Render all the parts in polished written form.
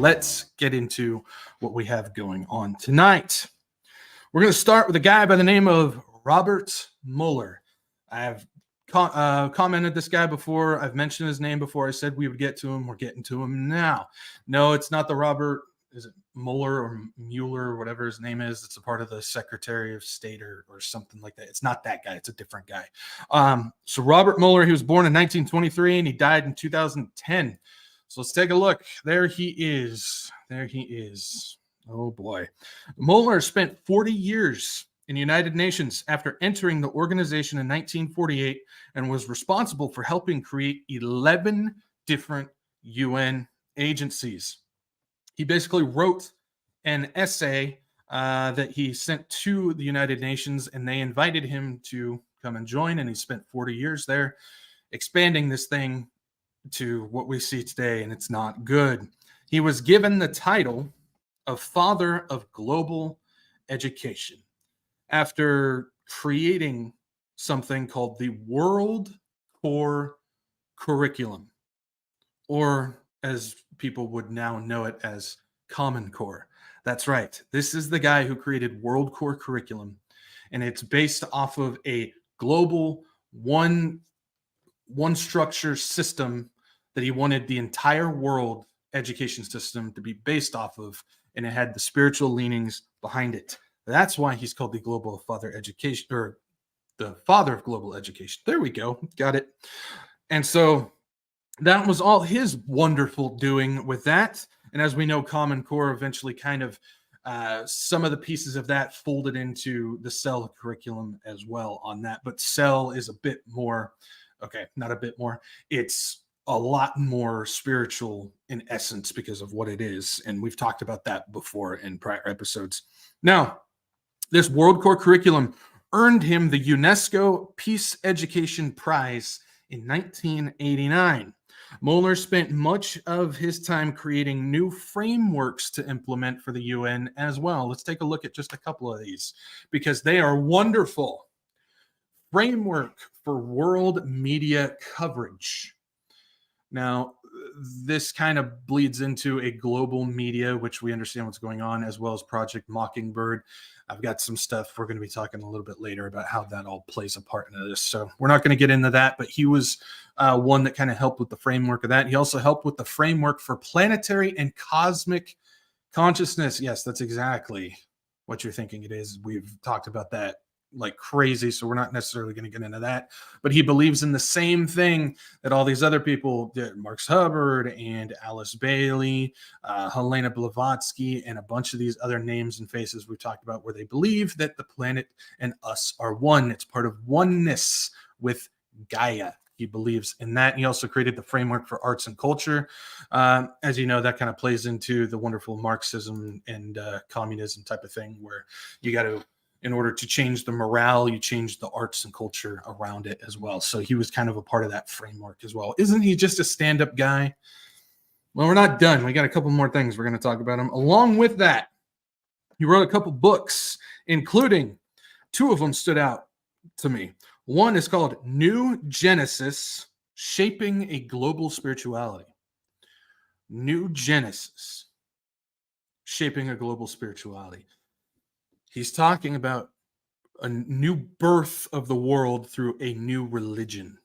let's get into what we have going on tonight. We're going to start with a guy by the name of Robert Muller. I have commented this guy before. I've mentioned his name before. I said we would get to him. We're getting to him now. No, it's not the Robert, is it Muller or Mueller or whatever his name is? It's a part of the Secretary of State or something like that. It's not that guy. It's a different guy. So Robert Muller, he was born in 1923 and he died in 2010. So let's take a look. There he is. There he is. Oh boy. Muller spent 40 years in the United Nations after entering the organization in 1948 and was responsible for helping create 11 different UN agencies. He basically wrote an essay that he sent to the United Nations, and they invited him to come and join, and he spent 40 years there expanding this thing to what we see today, and it's not good. He was given the title of Father of Global Education after creating something called the World Core Curriculum, or as people would now know it as Common Core. That's right. This is the guy who created World Core Curriculum, and it's based off of a global one structure system that he wanted the entire world education system to be based off of, and it had the spiritual leanings behind it. That's why he's called the Global Father Education, or the Father of Global Education. There we go. Got it. And so that was all his wonderful doing with that. And as we know, Common Core eventually kind of some of the pieces of that folded into the Cell curriculum as well on that. But Cell is a bit more, okay, not a bit more. It's a lot more spiritual in essence because of what it is. And we've talked about that before in prior episodes. Now, this World Core Curriculum earned him the UNESCO Peace Education Prize in 1989. Muller spent much of his time creating new frameworks to implement for the UN as well. Let's take a look at just a couple of these because they are wonderful. Framework for world media coverage. Now, this kind of bleeds into a global media, which we understand what's going on, as well as Project Mockingbird. I've got some stuff we're going to be talking a little bit later about how that all plays a part into this. So we're not going to get into that, but he was one that kind of helped with the framework of that. He also helped with the framework for planetary and cosmic consciousness. Yes, that's exactly what you're thinking it is. We've talked about that like crazy, so we're not necessarily going to get into that, but he believes in the same thing that all these other people did. Mark Hubbard and Alice Bailey, Helena Blavatsky, and a bunch of these other names and faces we've talked about, where they believe that the planet and us are one. It's part of oneness with Gaia. He believes in that. He also created the framework for arts and culture. As you know, that kind of plays into the wonderful Marxism and communism type of thing, where you got to, in order to change the morale, you change the arts and culture around it as well. So he was kind of a part of that framework as well. Isn't he just a stand-up guy? Well, we're not done. We got a couple more things we're going to talk about him. Along with that, he wrote a couple books, including two of them stood out to me. One is called New Genesis, Shaping a Global Spirituality. New Genesis, Shaping a Global Spirituality. He's talking about a new birth of the world through a new religion.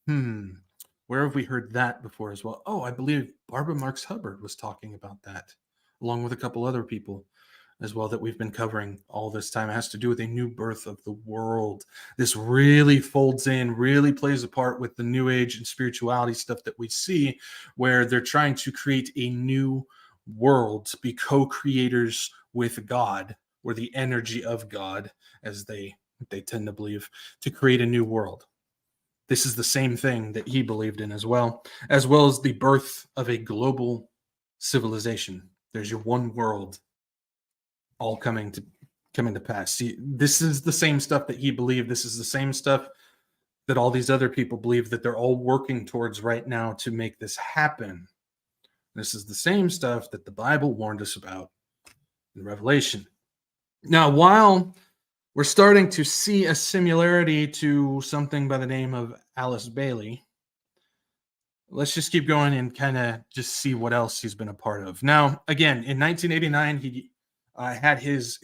Where have we heard that before as well? Oh, I believe Barbara Marx Hubbard was talking about that, along with a couple other people as well that we've been covering all this time. It has to do with a new birth of the world. This really folds in, really plays a part with the New Age and spirituality stuff that we see, where they're trying to create a new world, be co-creators with God, or the energy of God, as they tend to believe, to create a new world. This is the same thing that he believed in as well as the birth of a global civilization. There's your one world all coming to pass. See, this is the same stuff that he believed. This is the same stuff that all these other people believe that they're all working towards right now to make this happen. This is the same stuff that the Bible warned us about in Revelation. Now, while we're starting to see a similarity to something by the name of Alice Bailey, let's just keep going and kind of just see what else he's been a part of. Now, again, in 1989, he had his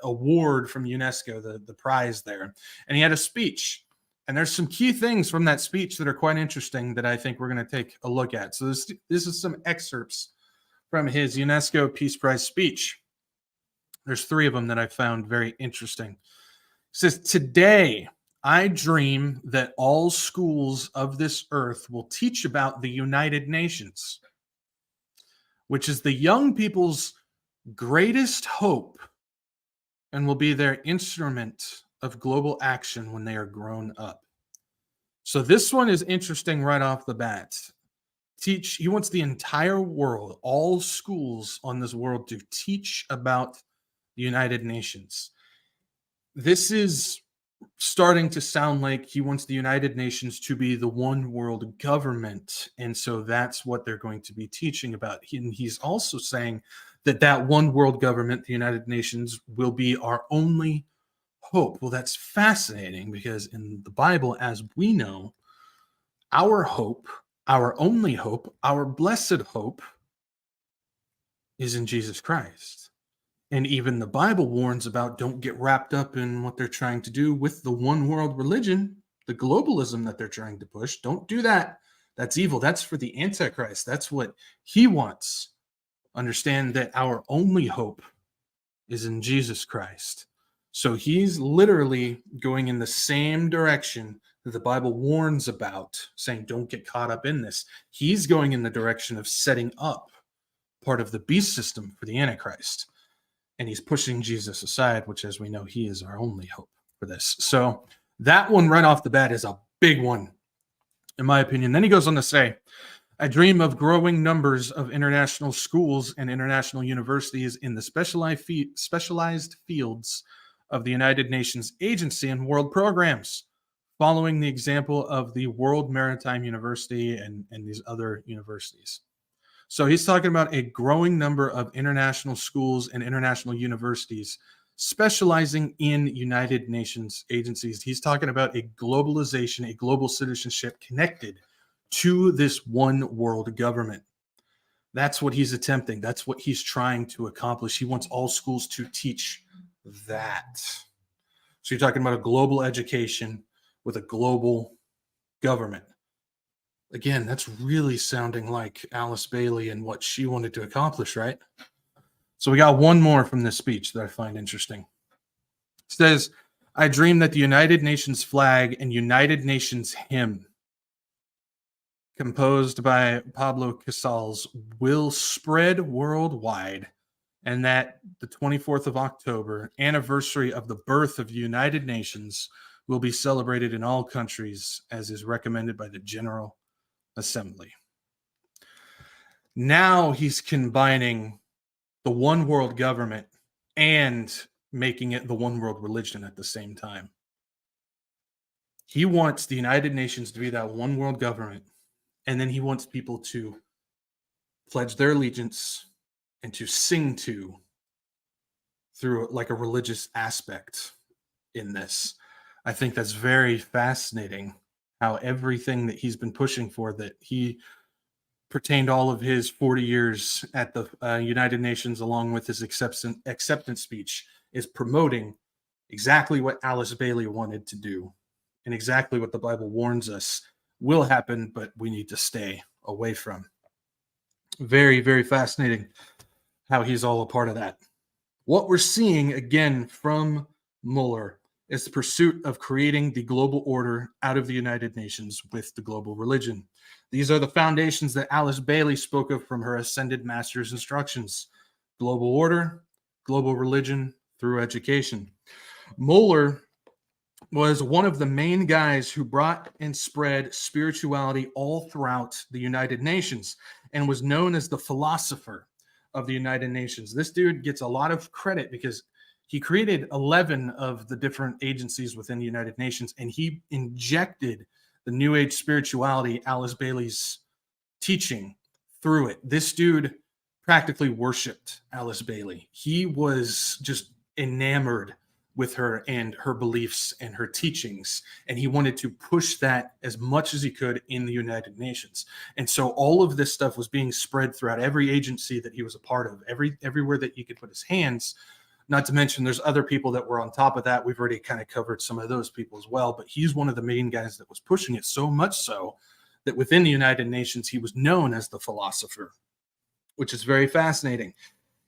award from UNESCO, the prize there, and he had a speech. And there's some key things from that speech that are quite interesting that I think we're going to take a look at. So this is some excerpts from his UNESCO Peace Prize speech. There's 3 of them that I found very interesting. It says, "Today, I dream that all schools of this earth will teach about the United Nations, which is the young people's greatest hope and will be their instrument of global action when they are grown up." So this one is interesting right off the bat. He wants the entire world, all schools on this world, to teach about the United Nations. This is starting to sound like he wants the United Nations to be the one world government. And so that's what they're going to be teaching about. And he's also saying that one world government, the United Nations, will be our only hope. Well, that's fascinating because in the Bible, as we know, our hope, our only hope, our blessed hope is in Jesus Christ. And even the Bible warns about don't get wrapped up in what they're trying to do with the one world religion, the globalism that they're trying to push. Don't do that. That's evil. That's for the Antichrist. That's what he wants. Understand that our only hope is in Jesus Christ. So he's literally going in the same direction that the Bible warns about, saying don't get caught up in this. He's going in the direction of setting up part of the beast system for the Antichrist. And he's pushing Jesus aside, which, as we know, he is our only hope for this. So that one right off the bat is a big one, in my opinion. Then he goes on to say, "I dream of growing numbers of international schools and international universities in the specialized fields of the United Nations Agency and world programs, following the example of the World Maritime University and these other universities." So he's talking about a growing number of international schools and international universities specializing in United Nations agencies. He's talking about a globalization, a global citizenship connected to this one world government. That's what he's attempting. That's what he's trying to accomplish. He wants all schools to teach that. So you're talking about a global education with a global government. Again, that's really sounding like Alice Bailey and what she wanted to accomplish, right? So we got one more from this speech that I find interesting. It says, "I dream that the United Nations flag and United Nations hymn, composed by Pablo Casals, will spread worldwide, and that the 24th of October, anniversary of the birth of the United Nations, will be celebrated in all countries as is recommended by the General Assembly." Now he's combining the one world government and making it the one world religion at the same time. He wants the United Nations to be that one world government, and then he wants people to pledge their allegiance and to sing to through like a religious aspect in this. I think that's very fascinating how everything that he's been pushing for, that he pertained all of his 40 years at the United Nations, along with his acceptance speech, is promoting exactly what Alice Bailey wanted to do and exactly what the Bible warns us will happen, but we need to stay away from. Very, very fascinating how he's all a part of that. What we're seeing again from Muller is the pursuit of creating the global order out of the United Nations with the global religion. These are the foundations that Alice Bailey spoke of from her Ascended Master's instructions: global order, global religion through education. Muller was one of the main guys who brought and spread spirituality all throughout the United Nations and was known as the philosopher of the United Nations. This dude gets a lot of credit because he created 11 of the different agencies within the United Nations, and he injected the New Age spirituality, Alice Bailey's teaching, through it. This dude practically worshipped Alice Bailey. He was just enamored with her and her beliefs and her teachings. And he wanted to push that as much as he could in the United Nations. And so all of this stuff was being spread throughout every agency that he was a part of, everywhere that he could put his hands. Not to mention there's other people that were on top of that. We've already kind of covered some of those people as well, but he's one of the main guys that was pushing it, so much so that within the United Nations, he was known as the Philosopher, which is very fascinating.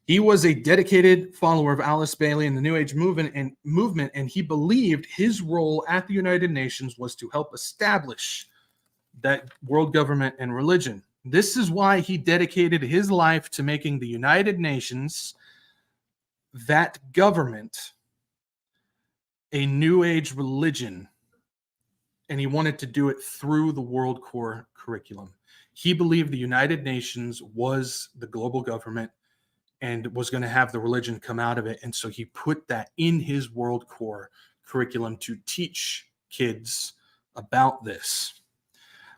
He was a dedicated follower of Alice Bailey and the New Age movement, and he believed his role at the United Nations was to help establish that world government and religion. This is why he dedicated his life to making the United Nations, that government, a New Age religion, and he wanted to do it through the World Core curriculum. He believed the United Nations was the global government and was going to have the religion come out of it. And so he put that in his World Core curriculum to teach kids about this.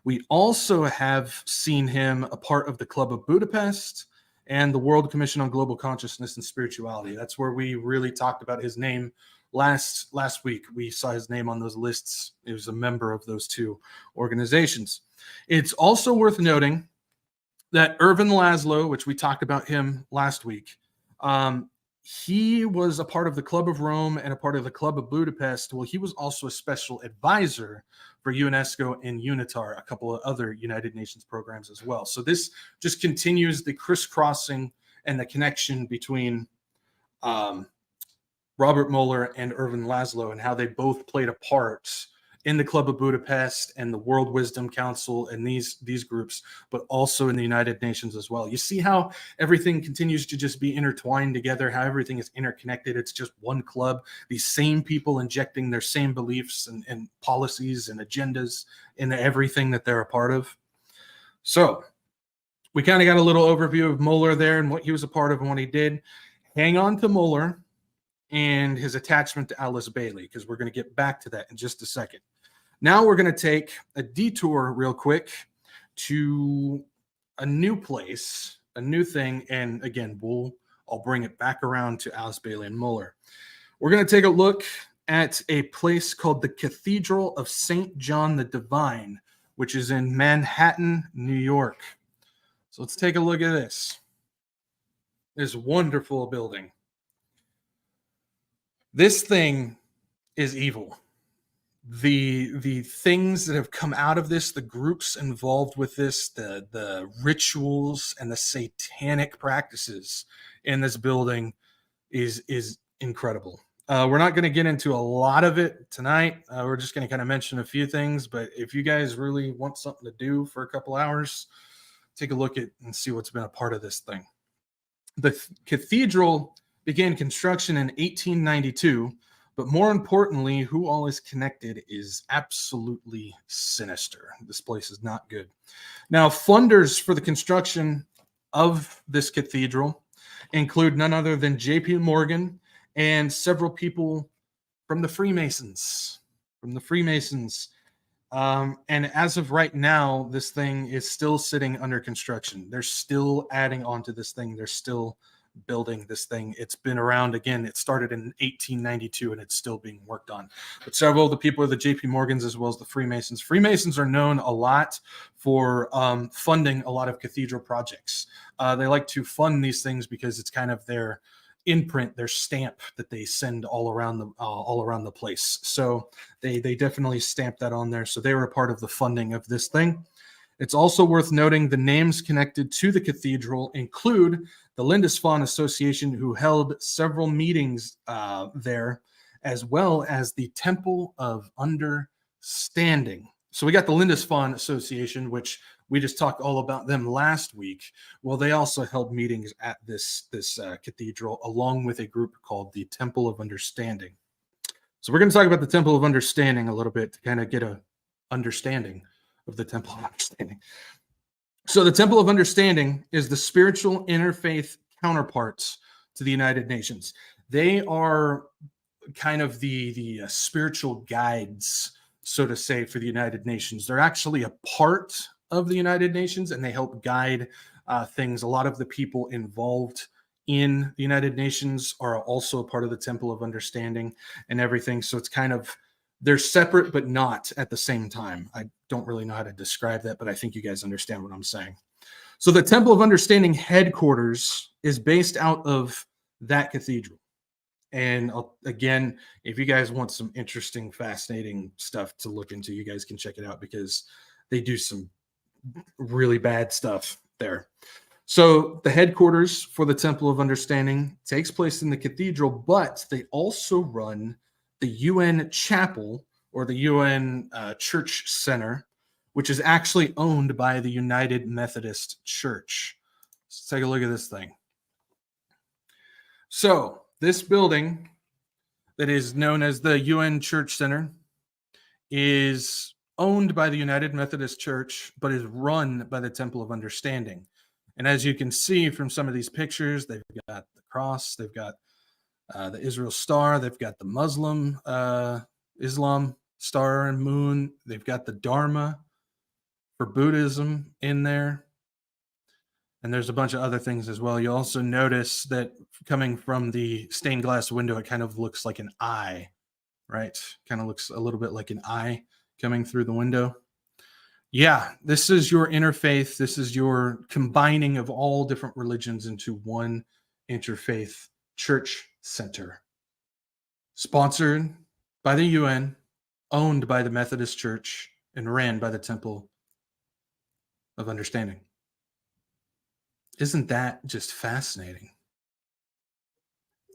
We also have seen him a part of the Club of Budapest and the World Commission on Global Consciousness and Spirituality. That's where we really talked about his name last week. We saw his name on those lists. He was a member of those two organizations. It's also worth noting that Ervin Laszlo, which we talked about him last week, he was a part of the Club of Rome and a part of the Club of Budapest. Well, he was also a special advisor for UNESCO and UNITAR, a couple of other United Nations programs as well. So this just continues the crisscrossing and the connection between Robert Muller and Ervin Laszlo, and how they both played a part in the Club of Budapest and the World Wisdom Council and these groups, but also in the United Nations as well. You see how everything continues to just be intertwined together, how everything is interconnected. It's just one club, these same people injecting their same beliefs and policies and agendas into everything that they're a part of. So we kind of got a little overview of Muller there and what he was a part of and what he did. Hang on to Muller and his attachment to Alice Bailey, because we're going to get back to that in just a second. Now we're going to take a detour real quick to a new place, a new thing, and again, I'll bring it back around to Alice Bailey and Muller. We're going to take a look at a place called the Cathedral of St. John the Divine, which is in Manhattan, New York. So let's take a look at this wonderful building. This thing is evil. The things that have come out of this, the groups involved with this, the rituals and the satanic practices in this building is incredible. We're not going to get into a lot of it tonight. We're just going to kind of mention a few things, but if you guys really want something to do for a couple hours, take a look at and see what's been a part of this thing. The cathedral began construction in 1892, but more importantly, who all is connected is absolutely sinister. This place is not good. Now, funders for the construction of this cathedral include none other than JP Morgan and several people from the Freemasons. And as of right now, this thing is still sitting under construction. They're still adding on to this thing. They're still building this thing. It's been around again. It started in 1892 and it's still being worked on. But several of the people are the JP Morgans as well as the Freemasons. Freemasons are known a lot for funding a lot of cathedral projects. They like to fund these things because it's kind of their imprint, their stamp that they send all around the place. So they definitely stamp that on there. So they were a part of the funding of this thing. It's also worth noting the names connected to the cathedral include the Lindisfarne Association, who held several meetings there, as well as the Temple of Understanding. So we got the Lindisfarne Association, which we just talked all about them last week. Well, they also held meetings at this cathedral, along with a group called the Temple of Understanding. So we're going to talk about the Temple of Understanding a little bit to kind of get a understanding of the Temple of Understanding. So the Temple of Understanding is the spiritual interfaith counterparts to the United Nations. They are kind of the spiritual guides, so to say, for the United Nations. They're actually a part of the United Nations, and they help guide things. A lot of the people involved in the United Nations are also a part of the Temple of Understanding and everything. So it's kind of, they're separate, but not at the same time. I don't really know how to describe that, but I think you guys understand what I'm saying. So the Temple of Understanding headquarters is based out of that cathedral. And again, if you guys want some interesting, fascinating stuff to look into, you guys can check it out because they do some really bad stuff there. So the headquarters for the Temple of Understanding takes place in the cathedral, but they also run the UN Chapel, or the UN Church Center, which is actually owned by the United Methodist Church. Let's take a look at this thing. So this building that is known as the UN Church Center is owned by the United Methodist Church, but is run by the Temple of Understanding. And as you can see from some of these pictures, they've got the cross, they've got the Israel star, they've got the Muslim Islam star and moon, they've got the Dharma for Buddhism in there. And there's a bunch of other things as well. You also notice that coming from the stained glass window, it kind of looks like an eye, right? Kind of looks a little bit like an eye coming through the window. Yeah, this is your interfaith. This is your combining of all different religions into one interfaith church center. Sponsored by the UN, owned by the Methodist Church, and ran by the Temple of Understanding. Isn't that just fascinating?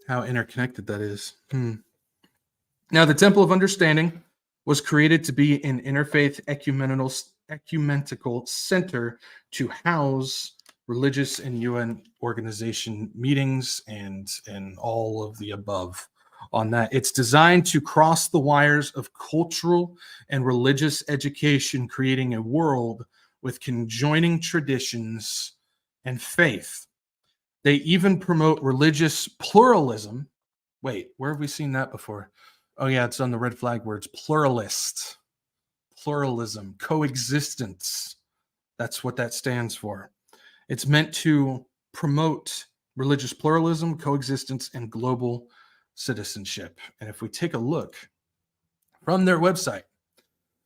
How interconnected that is. Now, the Temple of Understanding was created to be an interfaith ecumenical center to house religious and UN organization meetings and all of the above on that. It's designed to cross the wires of cultural and religious education, creating a world with conjoining traditions and faith. They even promote religious pluralism. Wait, where have we seen that before? Oh yeah, it's on the red flag words. Pluralist, pluralism, coexistence. That's what that stands for. It's meant to promote religious pluralism, coexistence, and global citizenship. And if we take a look from their website,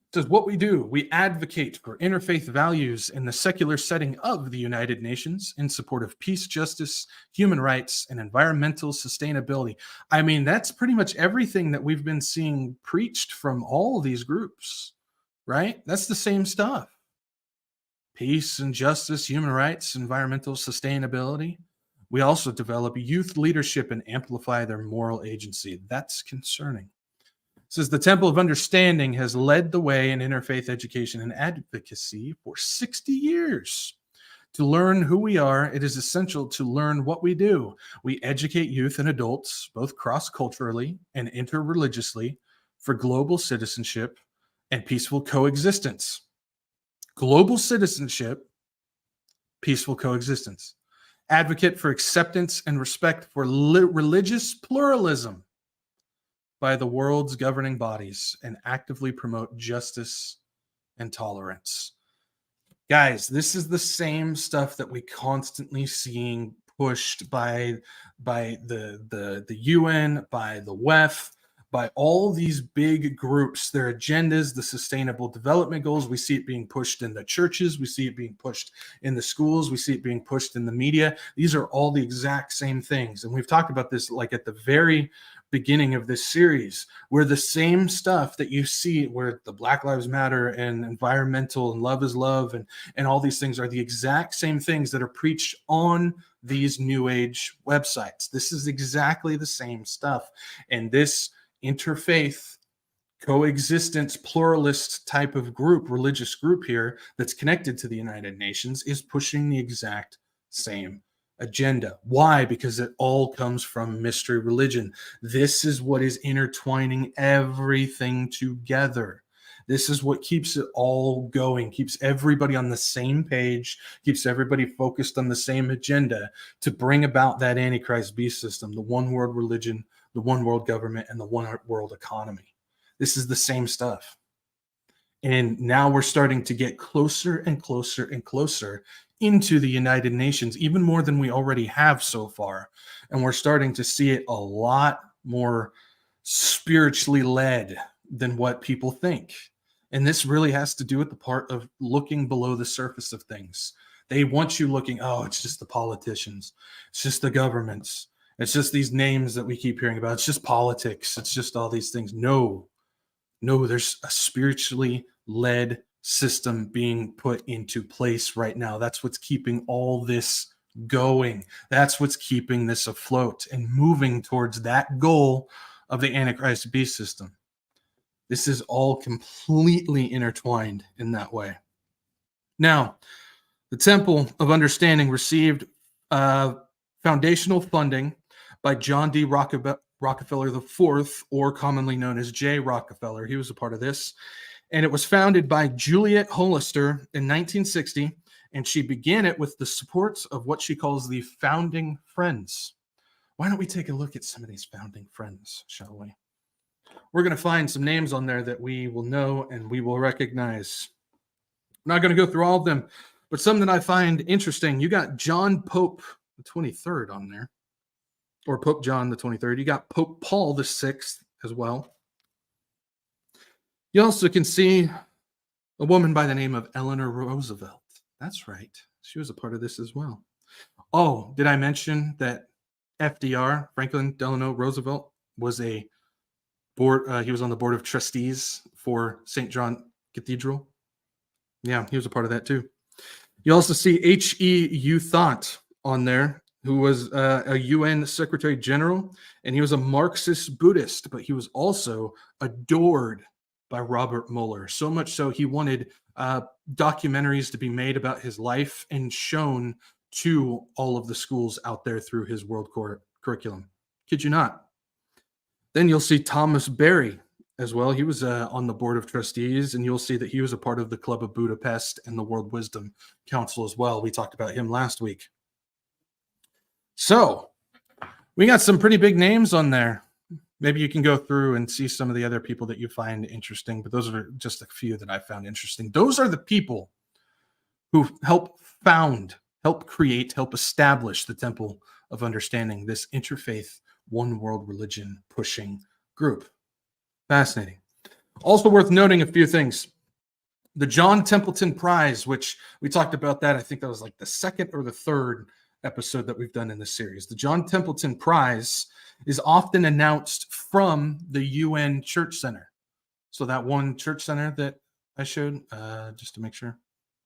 it says what we do, we advocate for interfaith values in the secular setting of the United Nations in support of peace, justice, human rights, and environmental sustainability. I mean, that's pretty much everything that we've been seeing preached from all of these groups, right? That's the same stuff. Peace and justice, human rights, environmental sustainability. We also develop youth leadership and amplify their moral agency. That's concerning. It says the Temple of Understanding has led the way in interfaith education and advocacy for 60 years. To learn who we are, it is essential to learn what we do. We educate youth and adults, both cross-culturally and interreligiously, for global citizenship and peaceful coexistence. Global citizenship, peaceful coexistence. Advocate for acceptance and respect for religious pluralism by the world's governing bodies, and actively promote justice and tolerance. Guys, this is the same stuff that we constantly seeing pushed by the UN, by the WEF, by all these big groups, their agendas, the sustainable development goals. We see it being pushed in the churches. We see it being pushed in the schools. We see it being pushed in the media. These are all the exact same things. And we've talked about this like at the very beginning of this series, where the same stuff that you see where the Black Lives Matter and environmental and love is love and all these things are the exact same things that are preached on these new age websites. This is exactly the same stuff. And this interfaith coexistence pluralist type of group, religious group here that's connected to the United Nations is pushing the exact same agenda. Why? Because it all comes from mystery religion. This is what is intertwining everything together. This is what keeps it all going, keeps everybody on the same page, keeps everybody focused on the same agenda to bring about that Antichrist beast system, the one world religion, the one world government, and the one world economy. This is the same stuff. And now we're starting to get closer and closer and closer into the United Nations, even more than we already have so far. And we're starting to see it a lot more spiritually led than what people think. And this really has to do with the part of looking below the surface of things. They want you looking, oh, it's just the politicians, it's just the governments, it's just these names that we keep hearing about, it's just politics, it's just all these things. No, there's a spiritually led system being put into place right now. That's what's keeping all this going. That's what's keeping this afloat and moving towards that goal of the Antichrist beast system. This is all completely intertwined in that way. Now, the Temple of Understanding received foundational funding by John D. Rockefeller IV, or commonly known as J. Rockefeller. He was a part of this. And it was founded by Juliet Hollister in 1960, and she began it with the support of what she calls the Founding Friends. Why don't we take a look at some of these Founding Friends, shall we? We're going to find some names on there that we will know and we will recognize. I'm not going to go through all of them, but some that I find interesting. You got John Pope the 23rd on there, or Pope John the 23rd. You got Pope Paul the 6th as well. You also can see a woman by the name of Eleanor Roosevelt. That's right. She was a part of this as well. Oh, did I mention that FDR, Franklin Delano Roosevelt, was a board? He was on the board of trustees for St. John Cathedral. Yeah, he was a part of that too. You also see H.E. U. Thant on there, who was a UN Secretary General, and he was a Marxist Buddhist, but he was also adored by Robert Muller. So much so he wanted documentaries to be made about his life and shown to all of the schools out there through his world curriculum. Kid you not. Then you'll see Thomas Berry as well. He was on the board of trustees, and you'll see that he was a part of the Club of Budapest and the World Wisdom Council as well. We talked about him last week. So we got some pretty big names on there. Maybe you can go through and see some of the other people that you find interesting, but those are just a few that I found interesting. Those are the people who help found, help create, help establish the Temple of Understanding, this interfaith, one world religion pushing group. Fascinating. Also worth noting a few things. The John Templeton Prize, which we talked about that, I think that was like the second or the third episode that we've done in this series. The John Templeton Prize is often announced from the UN Church Center. So that one church center that I showed, just to make sure.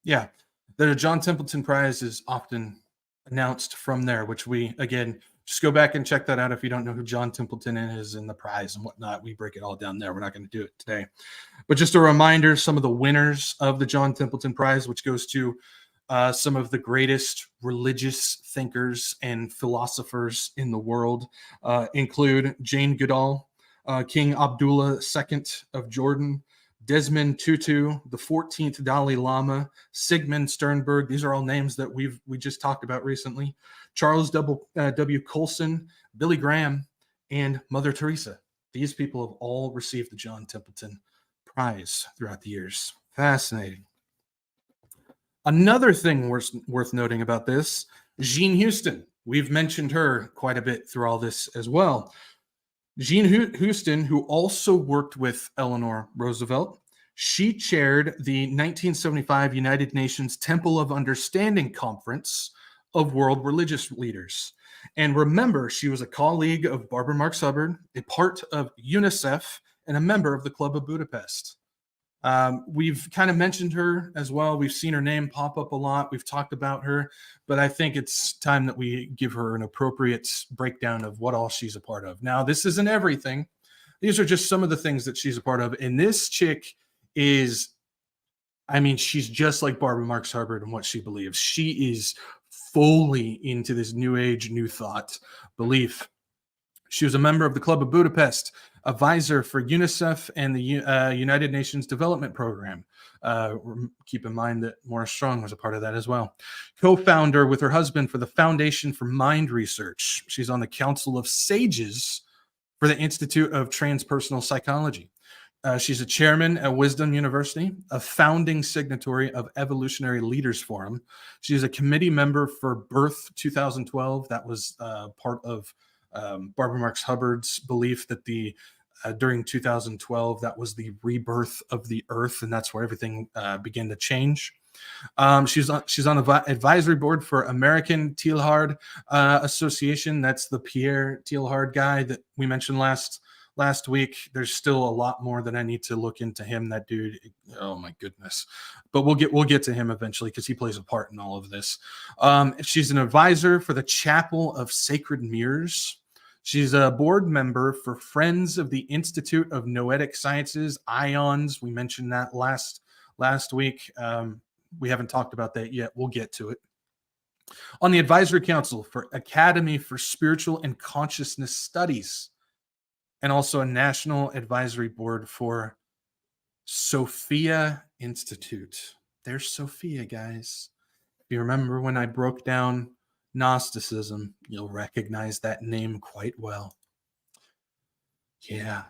Yeah, the John Templeton Prize is often announced from there, which we, again, just go back and check that out if you don't know who John Templeton is and the prize and whatnot. We break it all down there. We're not going to do it today. But just a reminder, some of the winners of the John Templeton Prize, which goes to some of the greatest religious thinkers and philosophers in the world, include Jane Goodall, King Abdullah II of Jordan, Desmond Tutu, the 14th Dalai Lama, Sigmund Sternberg. These are all names that we just talked about recently. Charles W. Colson, Billy Graham, and Mother Teresa. These people have all received the John Templeton Prize throughout the years. Fascinating. Another thing worth noting about this, Jean Houston. We've mentioned her quite a bit through all this as well. Jean Houston, who also worked with Eleanor Roosevelt, she chaired the 1975 United Nations Temple of Understanding Conference of World Religious Leaders. And remember, she was a colleague of Barbara Marx Hubbard, a part of UNICEF, and a member of the Club of Budapest. We've kind of mentioned her as well. We've seen her name pop up a lot. We've talked about her, but I think it's time that we give her an appropriate breakdown of what all she's a part of. Now, this isn't everything. These are just some of the things that she's a part of. And this chick is, I mean, she's just like Barbara Marx Hubbard and what she believes. She is fully into this new age, new thought belief. She was a member of the Club of Budapest, advisor for UNICEF and the United Nations Development Program. Keep in mind that Morris Strong was a part of that as well. Co-founder with her husband for the Foundation for Mind Research. She's on the Council of Sages for the Institute of Transpersonal Psychology. She's a chairman at Wisdom University, a founding signatory of Evolutionary Leaders Forum. She's a committee member for Birth 2012. That was part of Barbara Marx Hubbard's belief that during 2012, that was the rebirth of the earth, and that's where everything began to change. She's on advisory board for American Teilhard Association. That's the Pierre Teilhard guy that we mentioned last week. There's still a lot more that I need to look into him. That dude, oh my goodness. But we'll get to him eventually because he plays a part in all of this. She's an advisor for the Chapel of Sacred Mirrors. She's a board member for Friends of the Institute of Noetic Sciences, IONS. We mentioned that last week. We haven't talked about that yet. We'll get to it. On the Advisory Council for Academy for Spiritual and Consciousness Studies, and also a National Advisory Board for Sophia Institute. There's Sophia, guys. If you remember when I broke down Gnosticism, you'll recognize that name quite well. Yeah.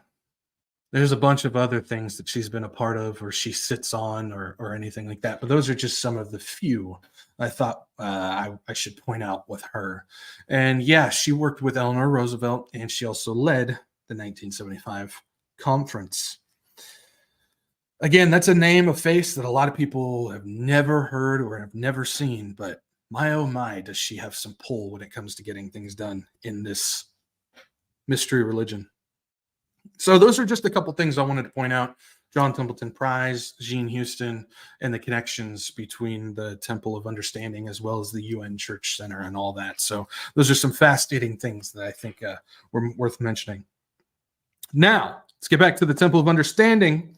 There's a bunch of other things that she's been a part of or she sits on or anything like that. But those are just some of the few I thought I should point out with her. And yeah, she worked with Eleanor Roosevelt, and she also led the 1975 conference. Again, that's a name, a face that a lot of people have never heard or have never seen. But my, oh my, does she have some pull when it comes to getting things done in this mystery religion. So those are just a couple things I wanted to point out. John Templeton Prize, Jean Houston, and the connections between the Temple of Understanding as well as the UN Church Center and all that. So those are some fascinating things that I think were worth mentioning. Now, let's get back to the Temple of Understanding.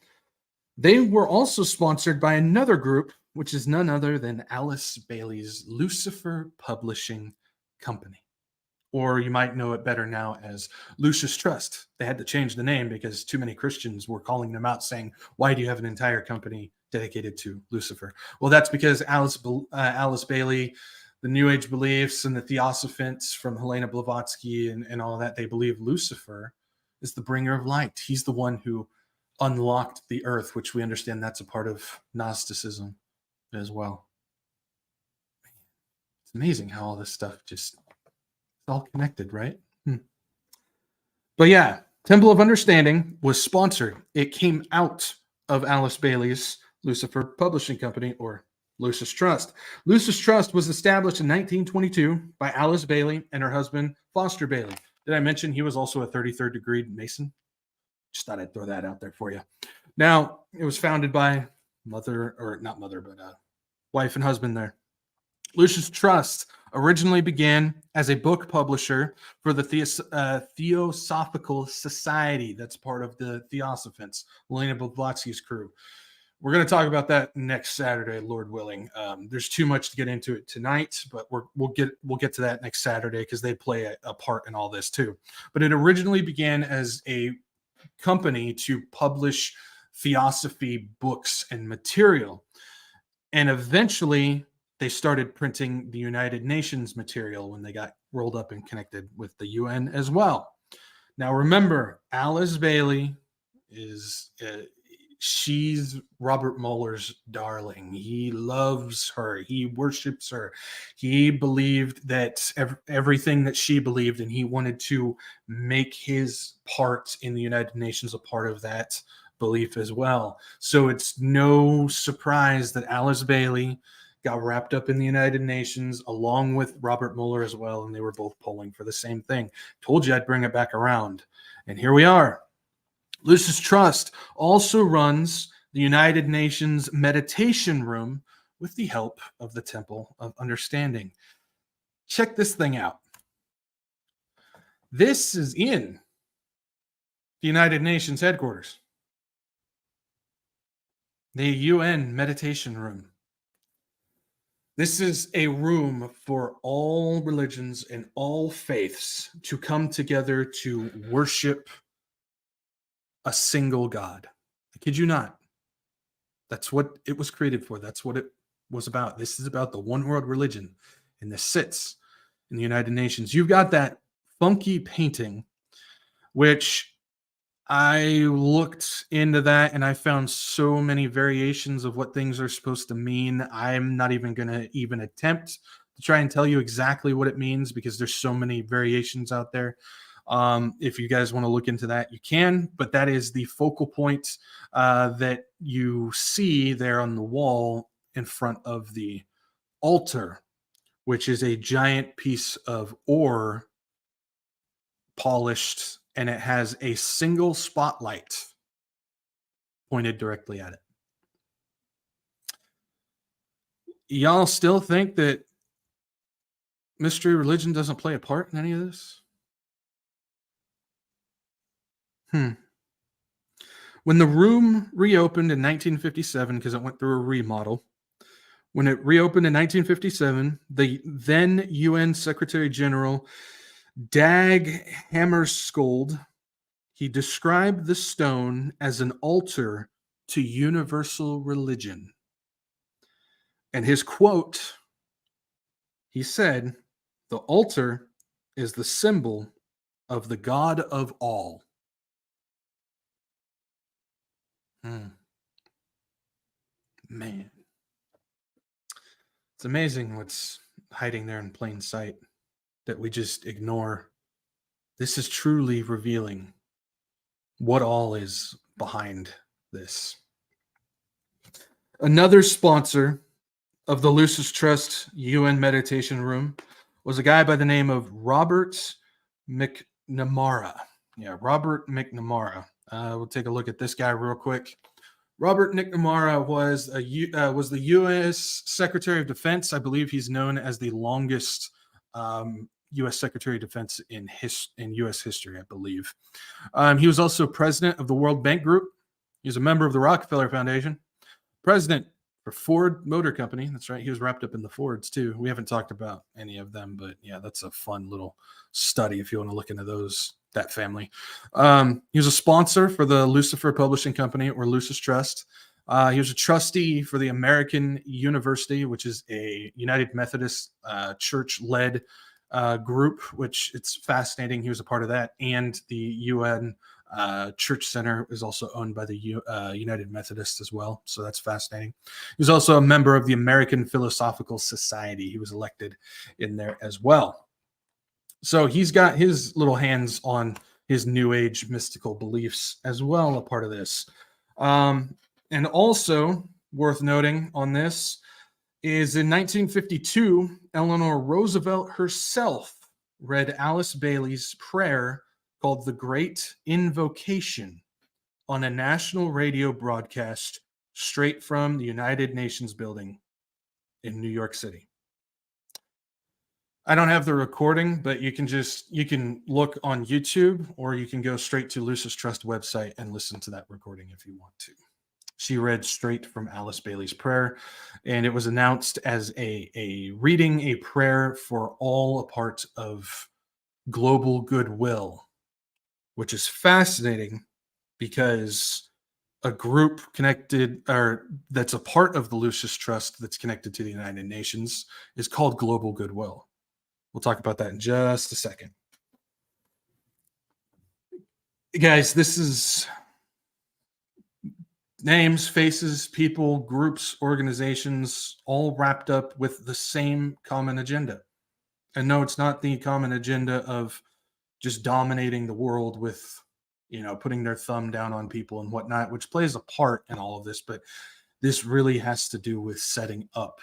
They were also sponsored by another group, which is none other than Alice Bailey's Lucifer Publishing Company. Or you might know it better now as Lucis Trust. They had to change the name because too many Christians were calling them out saying, why do you have an entire company dedicated to Lucifer? Well, that's because Alice Bailey, the New Age beliefs and the Theosophists from Helena Blavatsky and all that, they believe Lucifer is the bringer of light. He's the one who unlocked the earth, which we understand that's a part of Gnosticism as well. It's amazing how all this stuff just... it's all connected, right? But yeah, Temple of Understanding was sponsored. It came out of Alice Bailey's Lucifer Publishing Company, or Lucis Trust. Lucis Trust was established in 1922 by Alice Bailey and her husband, Foster Bailey. Did I mention he was also a 33rd degree Mason? Just thought I'd throw that out there for you. Now, it was founded by wife and husband there. Lucis Trust originally began as a book publisher for the Theosophical Society. That's part of the Theosophists, Helena Blavatsky's crew. We're going to talk about that next Saturday, Lord willing. There's too much to get into it tonight, but we'll get to that next Saturday because they play a part in all this too. But it originally began as a company to publish theosophy books and material, and eventually they started printing the United Nations material when they got rolled up and connected with the UN as well. Now, remember, Alice Bailey she's Robert Muller's darling. He loves her. He worships her. He believed that everything that she believed, and he wanted to make his part in the United Nations a part of that belief as well. So it's no surprise that Alice Bailey got wrapped up in the United Nations along with Robert Muller as well, and they were both polling for the same thing. Told you I'd bring it back around, and here we are. Lucis Trust also runs the United Nations Meditation Room with the help of the Temple of Understanding. Check this thing out. This is in the United Nations headquarters, the UN Meditation Room. This is a room for all religions and all faiths to come together to worship a single God. I kid you not. That's what it was created for. That's what it was about. This is about the one world religion, and this sits in the United Nations. You've got that funky painting, which I looked into that and I found so many variations of what things are supposed to mean. I'm not even going to even attempt to try and tell you exactly what it means because there's so many variations out there. If you guys want to look into that, you can, but that is the focal point that you see there on the wall in front of the altar, which is a giant piece of ore polished, and it has a single spotlight pointed directly at it. Y'all still think that mystery religion doesn't play a part in any of this? When the room reopened in 1957, because it went through a remodel, when it reopened in 1957, the then UN Secretary General Dag Hammarskjöld, he described the stone as an altar to universal religion. And his quote, he said, "The altar is the symbol of the God of all." Man, it's amazing what's hiding there in plain sight that we just ignore. This is truly revealing what all is behind this. Another sponsor of the Lucis Trust UN Meditation Room was a guy by the name of Robert McNamara. Yeah, Robert McNamara. We'll take a look at this guy real quick. Robert McNamara was the U.S. Secretary of Defense. I believe he's known as the longest U.S. Secretary of Defense in U.S. history, I believe. He was also president of the World Bank Group. He was a member of the Rockefeller Foundation, president for Ford Motor Company. That's right. He was wrapped up in the Fords too. We haven't talked about any of them, but yeah, that's a fun little study if you want to look into that family. He was a sponsor for the Lucifer Publishing Company, or Lucis Trust. He was a trustee for the American University, which is a United Methodist church-led group, which it's fascinating. He was a part of that. And the UN Church Center is also owned by the United Methodist as well. So that's fascinating. He was also a member of the American Philosophical Society. He was elected in there as well. So he's got his little hands on his New Age mystical beliefs as well, a part of this. And also worth noting on this is in 1952, Eleanor Roosevelt herself read Alice Bailey's prayer called The Great Invocation on a national radio broadcast straight from the United Nations building in New York City. I don't have the recording, but you can look on YouTube, or you can go straight to Lucis Trust website and listen to that recording if you want to. She read straight from Alice Bailey's prayer, and it was announced as a reading a prayer for all a part of global goodwill, which is fascinating because a group connected, or that's a part of the Lucis Trust that's connected to the United Nations, is called Global Goodwill. We'll talk about that in just a second. Guys, this is names, faces, people, groups, organizations, all wrapped up with the same common agenda. And no, it's not the common agenda of just dominating the world with, putting their thumb down on people and whatnot, which plays a part in all of this. But this really has to do with setting up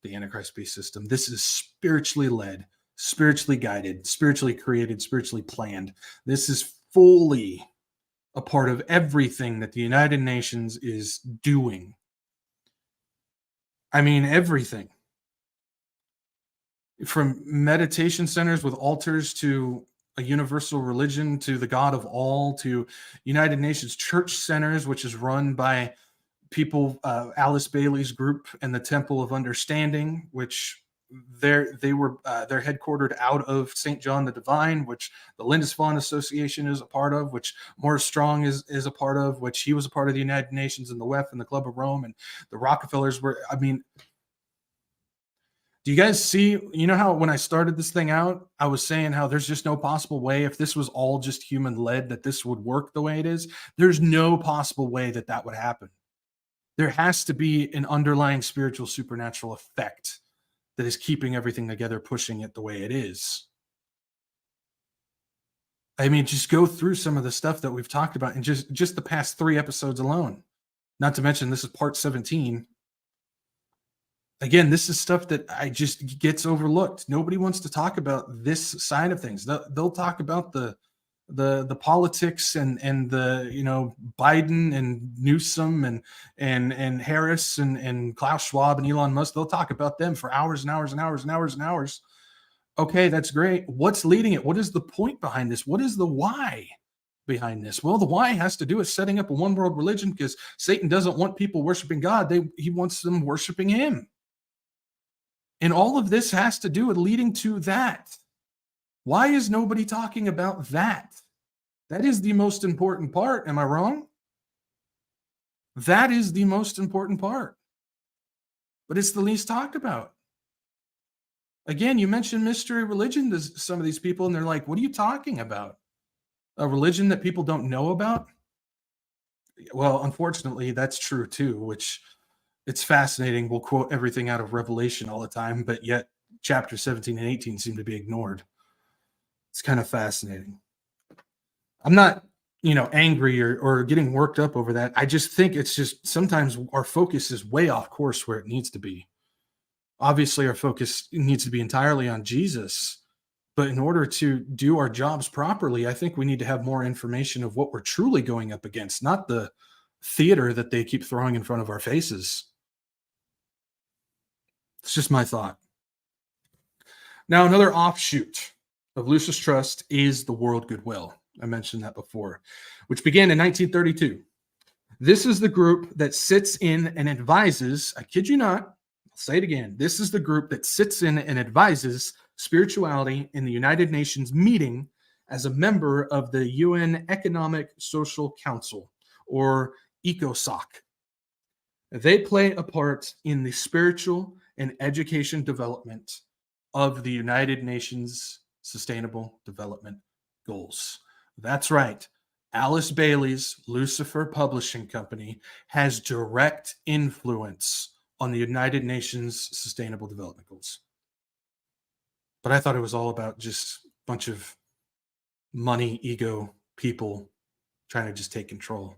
the Antichrist beast system. This is spiritually led, spiritually guided, spiritually created, spiritually planned. This is fully a part of everything that the United Nations is doing. I mean, everything. From meditation centers with altars to a universal religion, to the God of all, to United Nations church centers, which is run by people, Alice Bailey's group and the Temple of Understanding, which they're headquartered out of St. John the Divine, which the Lindisfarne Association is a part of, which Morris Strong is a part of, which he was a part of the United Nations and the WEF and the Club of Rome, and the Rockefellers were. I mean, Do you guys see, how when I started this thing out, I was saying how there's just no possible way, if this was all just human led, that this would work the way it is? There's no possible way that that would happen. There has to be an underlying spiritual supernatural effect that is keeping everything together, pushing it the way it is. I mean, just go through some of the stuff that we've talked about in just the past 3 episodes alone. Not to mention, this is part 17. Again, this is stuff that I just gets overlooked. Nobody wants to talk about this side of things. They'll talk about the politics and the Biden and Newsom and Harris and Klaus Schwab and Elon Musk. They'll talk about them for hours and hours and hours and hours and hours. Okay, that's great. What's leading it? What is the point behind this? What is the why behind this? Well, the why has to do with setting up a one world religion, because Satan doesn't want people worshiping God. He wants them worshiping him. And all of this has to do with leading to that. Why is nobody talking about that? That is the most important part. Am I wrong? That is the most important part. But it's the least talked about. Again, you mentioned mystery religion to some of these people, and they're like, what are you talking about? A religion that people don't know about? Well, unfortunately, that's true too, which it's fascinating. We'll quote everything out of Revelation all the time, but yet chapter 17 and 18 seem to be ignored. It's kind of fascinating. I'm not, angry or getting worked up over that. I just think it's just sometimes our focus is way off course where it needs to be. Obviously, our focus needs to be entirely on Jesus. But in order to do our jobs properly, I think we need to have more information of what we're truly going up against, not the theater that they keep throwing in front of our faces. It's just my thought. Now, another offshoot of Lucis Trust is the World Goodwill. I mentioned that before, which began in 1932. This is the group that sits in and advises, I kid you not, I'll say it again, this is the group that sits in and advises spirituality in the United Nations meeting as a member of the UN Economic Social Council, or ECOSOC. They play a part in the spiritual and education development of the United Nations Sustainable Development Goals. That's right. Alice Bailey's Lucifer Publishing Company has direct influence on the United Nations Sustainable Development Goals. But I thought it was all about just a bunch of money, ego people trying to just take control.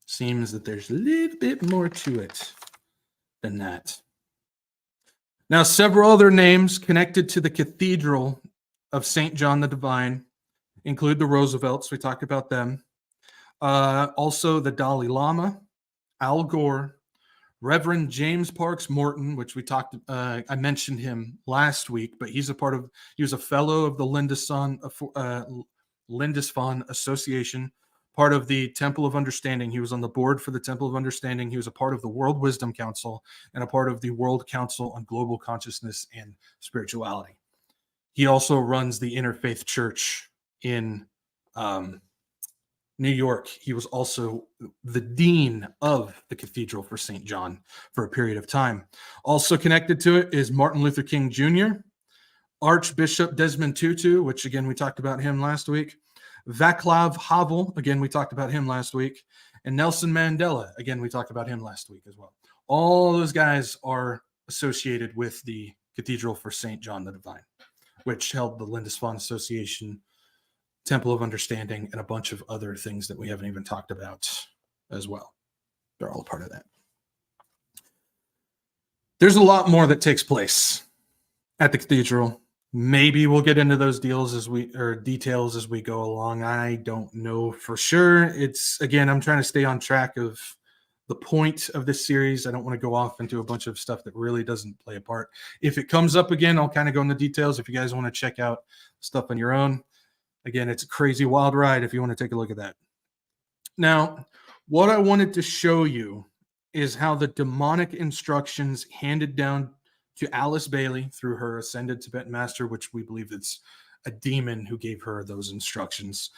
Seems that there's a little bit more to it than that. Now, several other names connected to the Cathedral of St. John the Divine include the Roosevelts. We talked about them. Also, the Dalai Lama, Al Gore, Reverend James Parks Morton, which we talked. I mentioned him last week, but he was a fellow of the Lindisfarne Association, part of the Temple of Understanding. He was on the board for the Temple of Understanding. He was a part of the World Wisdom Council and a part of the World Council on Global Consciousness and Spirituality. He also runs the Interfaith Church in New York. He was also the dean of the Cathedral for St. John for a period of time. Also connected to it is Martin Luther King Jr., Archbishop Desmond Tutu, which again, we talked about him last week, Václav Havel, again, we talked about him last week, and Nelson Mandela, again, we talked about him last week as well. All those guys are associated with the Cathedral for St. John the Divine, which held the Lindisfarne Association, Temple of Understanding, and a bunch of other things that we haven't even talked about as well. They're all a part of that. There's a lot more that takes place at the Cathedral. Maybe we'll get into those details as we go along. I don't know for sure. I'm trying to stay on track of the point of this series. I don't want to go off into a bunch of stuff that really doesn't play a part. If it comes up again, I'll kind of go into details. If you guys want to check out stuff on your own, again, it's a crazy wild ride if you want to take a look at that. Now, what I wanted to show you is how the demonic instructions handed down to Alice Bailey through her ascended Tibetan master, which we believe it's a demon who gave her those instructions,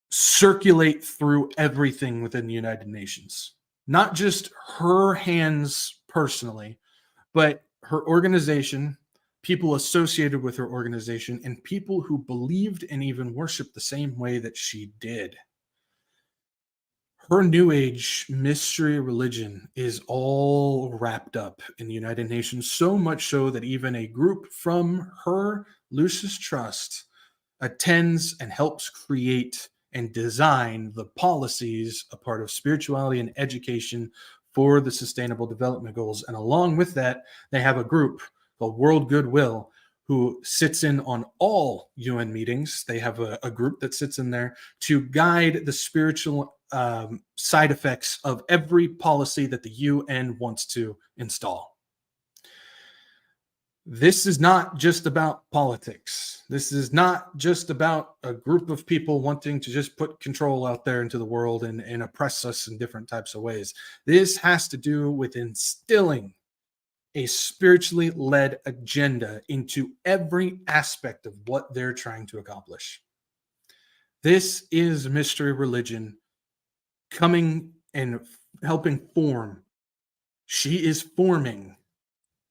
circulate through everything within the United Nations. Not just her hands personally, but her organization, people associated with her organization, and people who believed and even worshiped the same way that she did. Her New Age mystery religion is all wrapped up in the United Nations, so much so that even a group from her Lucis Trust attends and helps create and design the policies, a part of spirituality and education for the Sustainable Development Goals. And along with that, they have a group called World Goodwill who sits in on all UN meetings. They have a group that sits in there to guide the spiritual side effects of every policy that the UN wants to install. This is not just about politics. This is not just about a group of people wanting to just put control out there into the world and oppress us in different types of ways. This has to do with instilling a spiritually led agenda into every aspect of what they're trying to accomplish. This is mystery religion coming and helping form. She is forming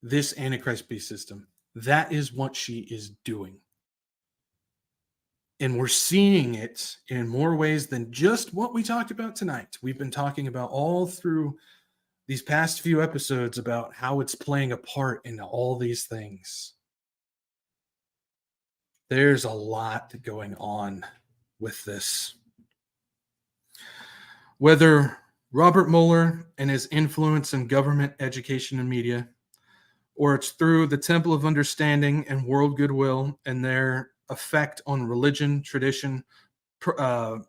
this Antichrist beast system. That is what she is doing. And we're seeing it in more ways than just what we talked about tonight. We've been talking about all through these past few episodes about how it's playing a part in all these things. There's a lot going on with this. Whether Robert Muller and his influence in government, education, and media, or it's through the Temple of Understanding and World Goodwill and their effect on religion, tradition,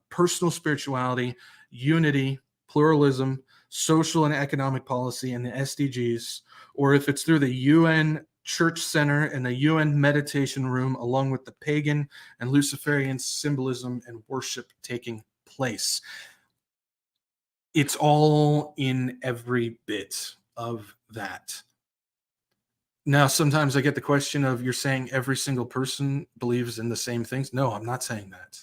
personal spirituality, unity, pluralism, social and economic policy, and the SDGs, or if it's through the UN Church Center and the UN Meditation Room, along with the pagan and Luciferian symbolism and worship taking place. It's all in every bit of that. Now, sometimes I get the question of, you're saying every single person believes in the same things. No, I'm not saying that.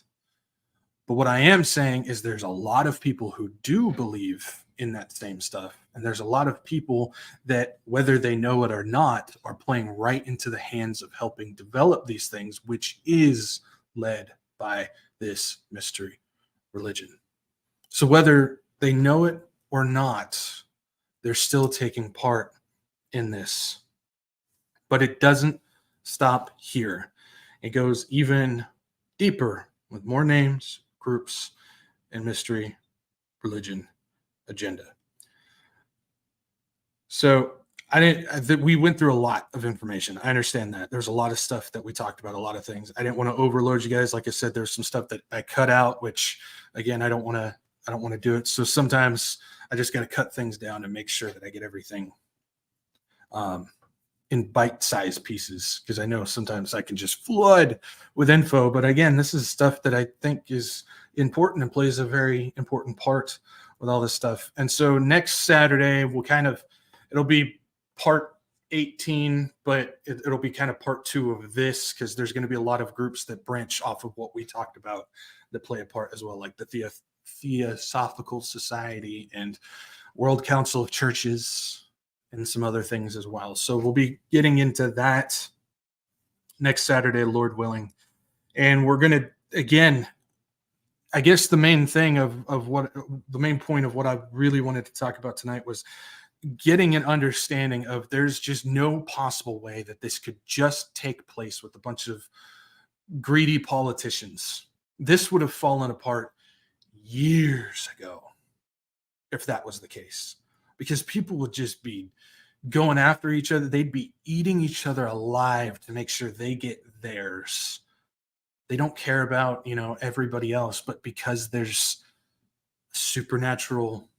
But what I am saying is there's a lot of people who do believe in that same stuff. And there's a lot of people that, whether they know it or not, are playing right into the hands of helping develop these things, which is led by this mystery religion. So whether they know it or not, they're still taking part in this. But it doesn't stop here. It goes even deeper with more names, groups, and mystery religion agenda. So we went through a lot of information. I understand that. There's a lot of stuff that we talked about, a lot of things. I didn't want to overload you guys. Like I said, there's some stuff that I cut out, which again, I don't want to do it. So sometimes I just got to cut things down and make sure that I get everything in bite-sized pieces, because I know sometimes I can just flood with info. But again, this is stuff that I think is important and plays a very important part with all this stuff. And so next Saturday, it'll be part 18, but it'll be kind of part 2 of this, because there's going to be a lot of groups that branch off of what we talked about that play a part as well, like the Theosophical Society and World Council of Churches and some other things as well. So we'll be getting into that next Saturday, Lord willing. And we're going to, again, I guess the main thing of what the main point of what I really wanted to talk about tonight was getting an understanding of there's just no possible way that this could just take place with a bunch of greedy politicians. This would have fallen apart years ago if that was the case, because people would just be going after each other. They'd be eating each other alive to make sure they get theirs. They don't care about, everybody else, but because there's a supernatural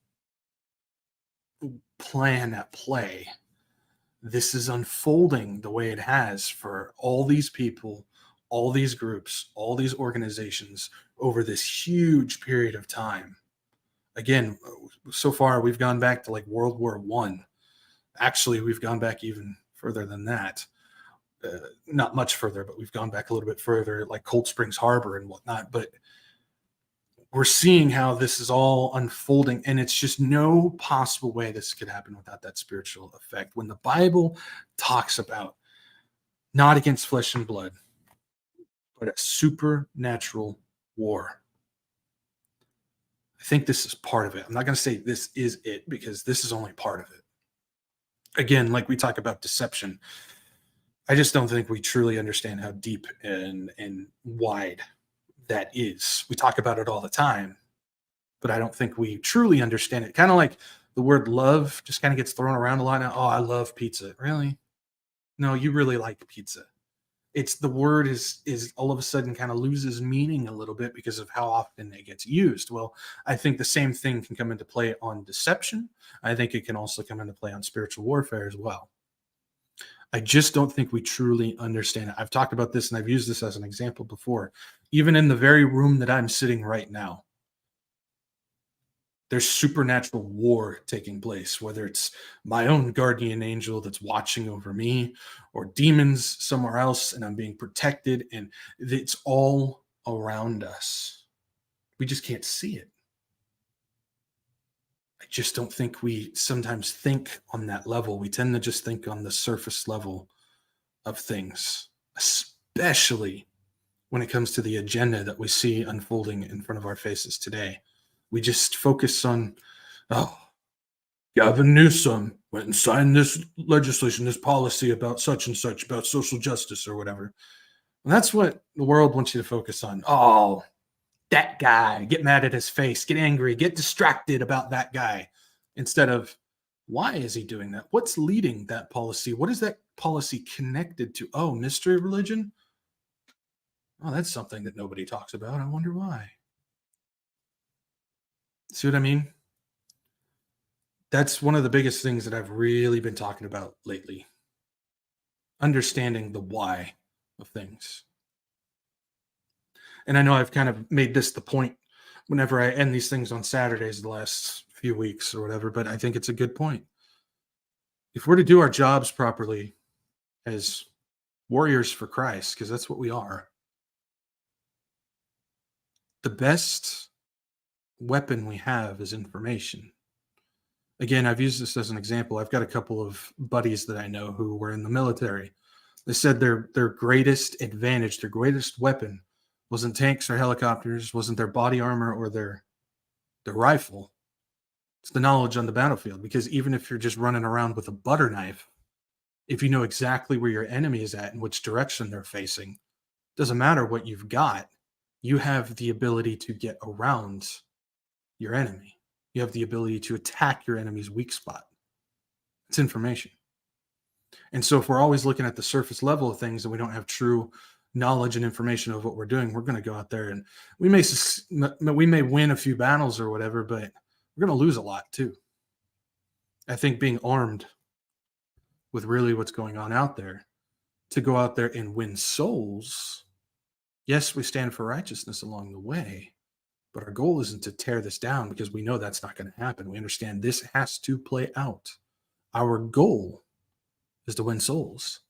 plan at play, this is unfolding the way it has for all these people, all these groups, all these organizations over this huge period of time. Again, so far we've gone back to like World War I. Actually, we've gone back even further than that. Not much further, but we've gone back a little bit further, like Cold Springs Harbor and whatnot. But we're seeing how this is all unfolding, and it's just no possible way this could happen without that spiritual effect. When the Bible talks about not against flesh and blood, but a supernatural war, I think this is part of it. I'm not going to say this is it, because this is only part of it. Again, like we talk about deception, I just don't think we truly understand how deep and wide that is. We talk about it all the time, but I don't think we truly understand it. Kind of like the word love just kind of gets thrown around a lot now. Oh, I love pizza. Really? No, you really like pizza. It's the word is all of a sudden kind of loses meaning a little bit because of how often it gets used. Well, I think the same thing can come into play on deception. I think it can also come into play on spiritual warfare as well. I just don't think we truly understand it. I've talked about this and I've used this as an example before. Even in the very room that I'm sitting right now, there's supernatural war taking place, whether it's my own guardian angel that's watching over me or demons somewhere else and I'm being protected, and it's all around us. We just can't see it. I just don't think we sometimes think on that level. We tend to just think on the surface level of things, especially when it comes to the agenda that we see unfolding in front of our faces today. We just focus on, oh, Gavin Newsom went and signed this legislation, this policy about such and such, about social justice or whatever. And that's what the world wants you to focus on. Oh, that guy, get mad at his face, get angry, get distracted about that guy, instead of why is he doing that? What's leading that policy? What is that policy connected to? Oh, mystery religion? Oh, that's something that nobody talks about. I wonder why. See what I mean? That's one of the biggest things that I've really been talking about lately. Understanding the why of things. And I know I've kind of made this the point whenever I end these things on Saturdays the last few weeks or whatever, but I think it's a good point. If we're to do our jobs properly as warriors for Christ, because that's what we are, the best weapon we have is information. Again, I've used this as an example. I've got a couple of buddies that I know who were in the military. They said their greatest advantage, their greatest weapon, wasn't tanks or helicopters, wasn't their body armor or their rifle. It's the knowledge on the battlefield. Because even if you're just running around with a butter knife, if you know exactly where your enemy is at and which direction they're facing, doesn't matter what you've got, you have the ability to get around your enemy. You have the ability to attack your enemy's weak spot. It's information. And so if we're always looking at the surface level of things and we don't have true knowledge and information of what we're doing, we're going to go out there and we may win a few battles or whatever, but we're going to lose a lot too. I think being armed with really what's going on out there, to go out there and win souls, yes, we stand for righteousness along the way, but our goal isn't to tear this down, because we know that's not going to happen. We understand this has to play out. Our goal is to win souls.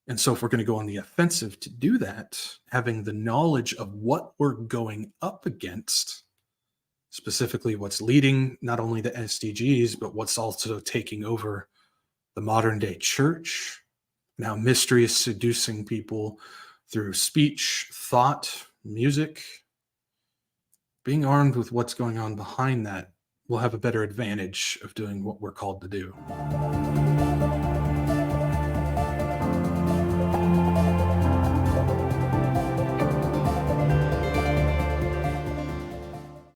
And so if we're going to go on the offensive to do that, having the knowledge of what we're going up against, specifically what's leading not only the SDGs, but what's also taking over the modern day church, and how mystery is seducing people through speech, thought, music. Being armed with what's going on behind that, will have a better advantage of doing what we're called to do.